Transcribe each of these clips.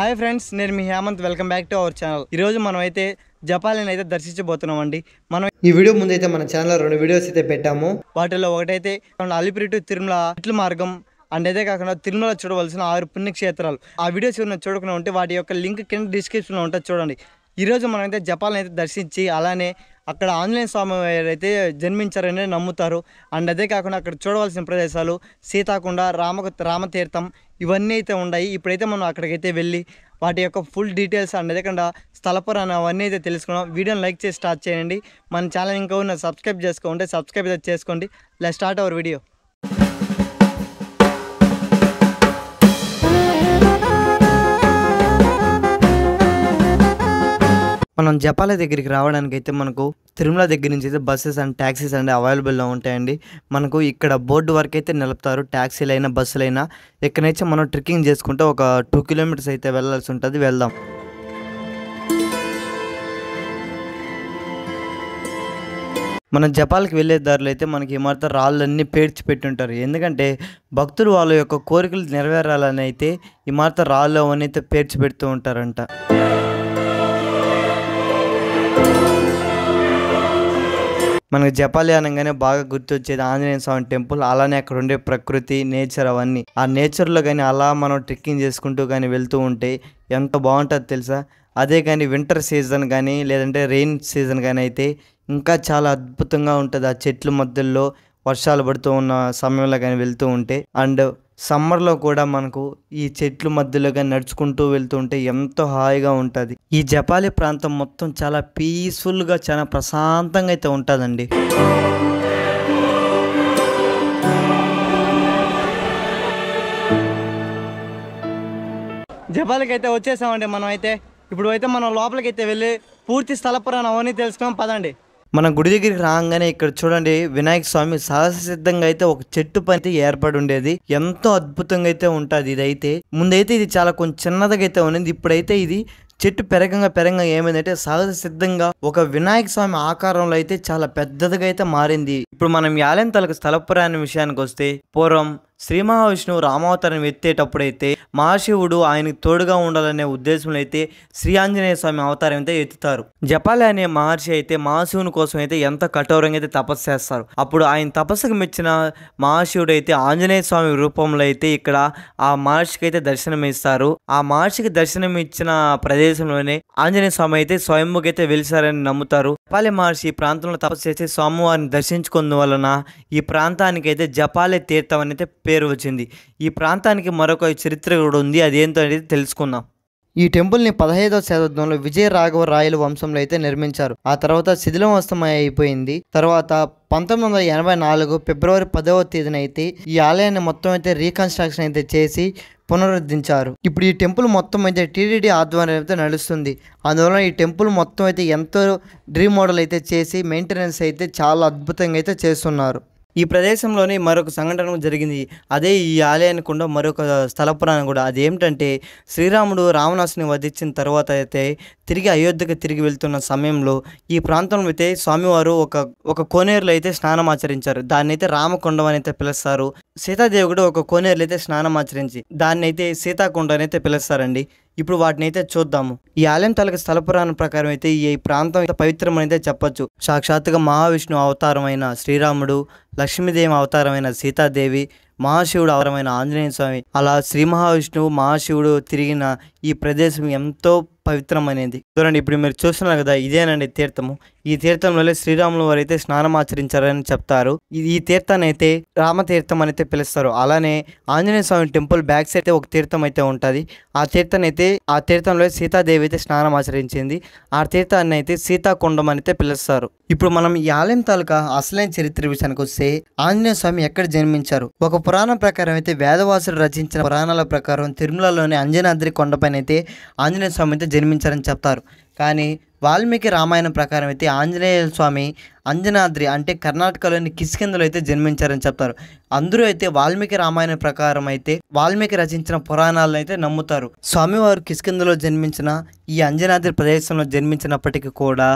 Hi friends, నేను మీ Hemanth. Welcome back to our channel. ఈరోజు మనం అయితే జపాలిని అయితే దర్శించబోతున్నామండి. మనం ఈ వీడియో ముందైతే మన ఛానల్లో 2 వీడియోస్ అయితే పెట్టాము. వాటిలో ఒకటైతే అలిపిరి టు తిరుమల మెట్ల మార్గం అండ్ అదే కాకుండా తిరుమల చూడవలసిన 6 పుణ్యక్షేత్రాలు. ఆ వీడియోస్ ఏమైనా చూడకుండా ఉంటే వాటి యొక్క లింక్ కింద డిస్క్రిప్షన్లో ఉంటుంది, చూడండి. ఈరోజు మనం అయితే జపాల్ని అయితే దర్శించి అలానే అక్కడ ఆంజనేయ స్వామి అయితే జన్మించారని నమ్ముతారు. అండ్ అదే కాకుండా అక్కడ చూడవలసిన ప్రదేశాలు సీతాకుండ, రామతీర్థం ఇవన్నీ అయితే ఉన్నాయి. ఇప్పుడైతే మనం అక్కడికైతే వెళ్ళి వాటి యొక్క ఫుల్ డీటెయిల్స్ అండ్ అదే కాకుండా స్థలపురాణం అవన్నీ అయితే తెలుసుకున్నాం. వీడియోని లైక్ చేసి స్టార్ట్ చేయండి. మన ఛానల్ ఇంకా ఉన్న సబ్స్క్రైబ్ చేసుకోండి, సబ్స్క్రైబ్ అయితే చేసుకోండి. Let's start our video. మనం జపాల దగ్గరికి రావడానికి అయితే మనకు తిరుమల దగ్గర నుంచి అయితే బస్సెస్ అండ్ ట్యాక్సీస్ అండ్ అవైలబుల్లో ఉంటాయండి. మనకు ఇక్కడ బోర్డు వరకు అయితే నిలుపుతారు, ట్యాక్సీలైనా బస్సులైనా. ఇక్కడ నుంచి మనం ట్రెక్కింగ్ చేసుకుంటే ఒక 2 కిలోమీటర్స్ అయితే వెళ్ళాల్సి ఉంటుంది. వెళ్దాం. మన జపాలకి వెళ్ళే దారిలో అయితే మనకి ఏమాత్రం రాళ్ళన్నీ పేర్చి పెట్టుంటారు. ఎందుకంటే భక్తులు వాళ్ళ యొక్క కోరికలు నెరవేరాలని అయితే ఈ మాత్రం రాళ్ళు అవన్నీ అయితే పేర్చి పెడుతూ ఉంటారంట. మనకు జపాలి అనగానే బాగా గుర్తొచ్చేది ఆంజనేయ స్వామి టెంపుల్, అలానే అక్కడ ఉండే ప్రకృతి, నేచర్ అవన్నీ. ఆ నేచర్లో కానీ అలా మనం ట్రెక్కింగ్ చేసుకుంటూ కానీ వెళ్తూ ఉంటే ఎంత బాగుంటుంది తెలుసా. అదే కానీ వింటర్ సీజన్ కానీ లేదంటే రెయిన్ సీజన్ కానీ అయితే ఇంకా చాలా అద్భుతంగా ఉంటుంది. ఆ చెట్ల మధ్యలో వర్షాలు పడుతూ ఉన్న సమయంలో కానీ వెళ్తూ ఉంటే, అండ్ సమ్మర్లో కూడా మనకు ఈ చెట్ల మధ్యలో కానీ నడుచుకుంటూ వెళ్తూ ఉంటే ఎంతో హాయిగా ఉంటుంది. ఈ జపాలి ప్రాంతం మొత్తం చాలా పీస్ఫుల్గా చాలా ప్రశాంతంగా అయితే ఉంటుందండి. జపాలకి అయితే వచ్చేసామండి మనం అయితే. ఇప్పుడు అయితే మనం లోపలికి అయితే వెళ్ళి పూర్తి స్థల పురాణం అవన్నీ తెలుసుకున్నాం, పదండి. మన గుడి దగ్గరికి రాగానే ఇక్కడ చూడండి, వినాయక స్వామి సహజ సిద్ధంగా అయితే ఒక చెట్టు పైన ఏర్పడి ఉండేది. ఎంతో అద్భుతంగా అయితే ఉంటుంది. ఇదైతే ముందైతే ఇది చాలా కొంచెం చిన్నదిగా అయితే ఉన్నది. ఇప్పుడైతే ఇది చెట్టు పెరగంగా ఏమైందంటే సహజ సిద్ధంగా ఒక వినాయక స్వామి ఆకారంలో అయితే చాలా పెద్దదిగా అయితే మారింది. ఇప్పుడు మనం యాలెంతలకు స్థల పురాణ విషయానికి వస్తే, పూర్వం శ్రీ మహావిష్ణువు రామావతారం ఎత్తేటప్పుడైతే మహాశివుడు ఆయనకు తోడుగా ఉండాలనే ఉద్దేశంలో అయితే శ్రీ ఆంజనేయ స్వామి అవతారం అయితే ఎత్తుతారు. జపాలి అనే మహర్షి అయితే మహాశివుని కోసం అయితే ఎంత కఠోరంగా అయితే తపస్సు చేస్తారు. అప్పుడు ఆయన తపస్సుకు మెచ్చిన మహాశివుడు అయితే ఆంజనేయ స్వామి రూపంలో అయితే ఇక్కడ ఆ మహర్షికి అయితే దర్శనం ఇస్తారు. ఆ మహర్షికి దర్శనం ఇచ్చిన ప్రదేశంలోనే ఆంజనేయ స్వామి అయితే స్వయంభుగా అయితే వెలిసారని నమ్ముతారు. జపాలి మహర్షి ఈ ప్రాంతంలో తపస్సు చేసి స్వామివారిని దర్శించుకున్న వలన ఈ ప్రాంతానికి అయితే జపాలి తీర్థం అని అయితే పేరు వచ్చింది. ఈ ప్రాంతానికి మరొక చరిత్ర కూడా ఉంది, అదేంటో అనేది తెలుసుకుందాం. ఈ టెంపుల్ని 15వ శతాబ్దంలో విజయ రాఘవ రాయల వంశంలో అయితే నిర్మించారు. ఆ తర్వాత శిథిలావస్థ అయిపోయింది. తర్వాత 1984 ఫిబ్రవరి 10వ తేదీన అయితే ఈ ఆలయాన్ని మొత్తం అయితే రీకన్స్ట్రక్షన్ అయితే చేసి పునరుద్ధరించారు. ఇప్పుడు ఈ టెంపుల్ మొత్తం అయితే టీటీడీ ఆధ్వర్యంలో అయితే నడుస్తుంది. అందువల్ల ఈ టెంపుల్ మొత్తం అయితే ఎంతో రీమోడల్ అయితే చేసి మెయింటెనెన్స్ అయితే చాలా అద్భుతంగా అయితే చేస్తున్నారు. ఈ ప్రదేశంలోనే మరొక సంఘటన జరిగింది. అదే ఈ ఆలయానికి కూడా మరొక స్థల పురాణం కూడా. అదేమిటంటే శ్రీరాముడు రావణాసుని వధించిన తర్వాత అయితే తిరిగి అయోధ్యకు తిరిగి వెళ్తున్న సమయంలో ఈ ప్రాంతంలో అయితే స్వామివారు ఒక కోనేరులో అయితే స్నానం ఆచరించారు. దాన్ని అయితే రామకొండం అని అయితే పిలుస్తారు. సీతాదేవి కూడా ఒక కోనేరులో అయితే స్నానం ఆచరించి దాన్ని అయితే సీతాకొండ అని అయితే పిలుస్తారండి. ఇప్పుడు వాటిని అయితే చూద్దాము. ఈ ఆలయం తాలూకు స్థల పురాణం ప్రకారం అయితే ఈ ప్రాంతం పవిత్రమని అయితే చెప్పొచ్చు. సాక్షాత్తుగా మహావిష్ణు అవతారమైన శ్రీరాముడు, లక్ష్మీదేవి అవతారమైన సీతాదేవి, మహాశివుడు అవతారమైన ఆంజనేయ స్వామి, అలా శ్రీ మహావిష్ణువు మహాశివుడు తిరిగిన ఈ ప్రదేశం ఎంతో పవిత్రమైనది. చూడండి, ఇప్పుడు మీరు చూస్తున్నారు కదా, ఇదేనండి తీర్థము. ఈ తీర్థంలో శ్రీరాములు వారు అయితే స్నానం ఆచరించారని చెప్తారు. ఈ తీర్థాన్ని అయితే రామతీర్థం అని అయితే పిలుస్తారు. అలానే ఆంజనేయ స్వామి టెంపుల్ బ్యాక్ సైడ్ అయితే ఒక తీర్థం అయితే ఉంటుంది. ఆ తీర్థంలో సీతాదేవి అయితే స్నానం ఆచరించింది. ఆ తీర్థాన్ని అయితే సీతాకొండం అని అయితే పిలుస్తారు. ఇప్పుడు మనం ఈ ఆలయం తాలూకా అసలైన చరిత్ర విషయానికి వస్తే, ఆంజనేయ స్వామి ఎక్కడ జన్మించారు? ఒక పురాణం ప్రకారం అయితే వేదవాసుడు రచించిన పురాణాల ప్రకారం తిరుమలలోని అంజనాద్రి కొండపైన అయితే ఆంజనేయ స్వామి అయితే జన్మించారని చెప్తారు. కానీ వాల్మీకి రామాయణం ప్రకారం అయితే ఆంజనేయ స్వామి అంజనాద్రి అంటే కర్ణాటకలోని కిష్కింధలో అయితే జన్మించారని చెప్తారు. అందరూ అయితే వాల్మీకి రామాయణ ప్రకారం అయితే వాల్మీకి రచించిన పురాణాలను అయితే నమ్ముతారు. స్వామివారు కిష్కింధలో జన్మించిన ఈ అంజనాద్రి ప్రదేశంలో జన్మించినప్పటికీ కూడా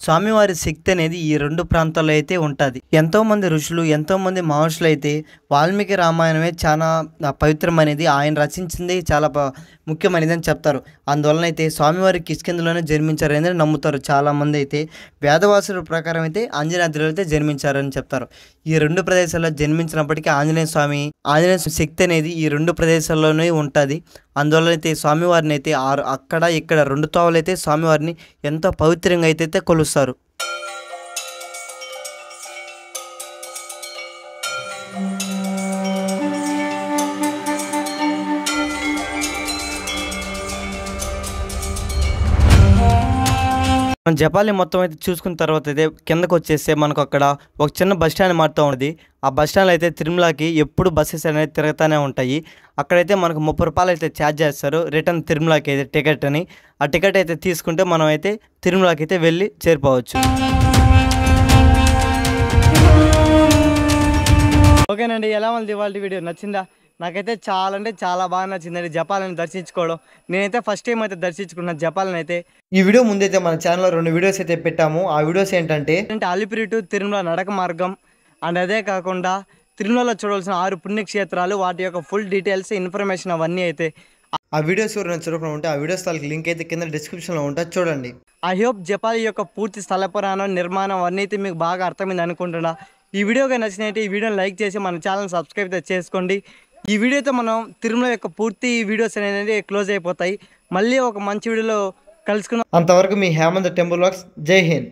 స్వామివారి శక్తి అనేది ఈ రెండు ప్రాంతాల్లో అయితే ఉంటుంది. ఎంతోమంది ఋషులు ఎంతోమంది మహర్షులు అయితే వాల్మీకి రామాయణమే చాలా పవిత్రమైనది, ఆయన రచించింది చాలా ముఖ్యమైనది అని చెప్తారు. అందువలన అయితే స్వామివారి కిష్కింధలోనే జన్మించారని నమ్ముతారు చాలామంది. అయితే వేదవాసుల ప్రకారం అయితే ఆంజనేయులు అయితే జన్మించారని చెప్తారు. ఈ రెండు ప్రదేశాల్లో జన్మించినప్పటికీ ఆంజనేయ స్వామి శక్తి అనేది ఈ రెండు ప్రదేశాల్లోనే ఉంటుంది. అందువల్ల అయితే స్వామివారిని అయితే అక్కడ ఇక్కడ రెండు తోవలు అయితే స్వామివారిని ఎంతో పవిత్రంగా అయితే కొలుస్తారు. మనం జపాలి మొత్తం అయితే చూసుకున్న తర్వాత అయితే కిందకు వచ్చేస్తే మనకు అక్కడ ఒక చిన్న బస్ స్టాండ్ మారుతూ ఉంటుంది. ఆ బస్ స్టాండ్లో అయితే తిరుమలకి ఎప్పుడు బస్సెస్ అనేది తిరుగుతూనే ఉంటాయి. అక్కడైతే మనకు 30 రూపాయలు అయితే ఛార్జ్ చేస్తారు రిటర్న్ తిరుమలకి అయితే టికెట్ అని. ఆ టికెట్ అయితే తీసుకుంటే మనం అయితే తిరుమలకి అయితే వెళ్ళి చేరిపోవచ్చు. ఓకేనండి, ఎలా ఉంది ఇవాళ వీడియో? నచ్చిందా? నాకైతే చాలా అంటే చాలా బాగా నచ్చిందండి జపాలని దర్శించుకోవడం. నేనైతే ఫస్ట్ టైం అయితే దర్శించుకున్నాను జపాలని అయితే. ఈ వీడియో ముందైతే మన ఛానల్లో 2 వీడియోస్ అయితే పెట్టాము. ఆ వీడియోస్ ఏంటంటే అలిపిరి టు తిరుమల నడక మార్గం అండ్ అదే కాకుండా తిరుమలలో చూడాల్సిన 6 పుణ్యక్షేత్రాలు, వాటి యొక్క ఫుల్ డీటెయిల్స్ ఇన్ఫర్మేషన్ అవన్నీ అయితే ఆ వీడియోస్ ఎవరైనా చూడకుండా ఉంటే ఆ వీడియోస్ తాలూకు లింక్ అయితే కింద డిస్క్రిప్షన్లో ఉంటుంది, చూడండి. ఐ హోప్ జపాలి యొక్క పూర్తి స్థల పురాణం నిర్మాణం అన్నీ అయితే మీకు బాగా అర్థమైంది అనుకుంటున్నా. ఈ వీడియోగా నచ్చినైతే ఈ వీడియోని లైక్ చేసి మన ఛానల్ సబ్స్క్రైబ్ చేసుకోండి. ఈ వీడియోతో మనం తిరుమల యొక్క పూర్తి వీడియోస్ అనేది క్లోజ్ అయిపోతాయి. మళ్ళీ ఒక మంచి వీడియోలో కలుసుకుందాం. అంతవరకు మీ హేమంత్ టెంపుల్ వ్లాగ్స్. జై హింద్.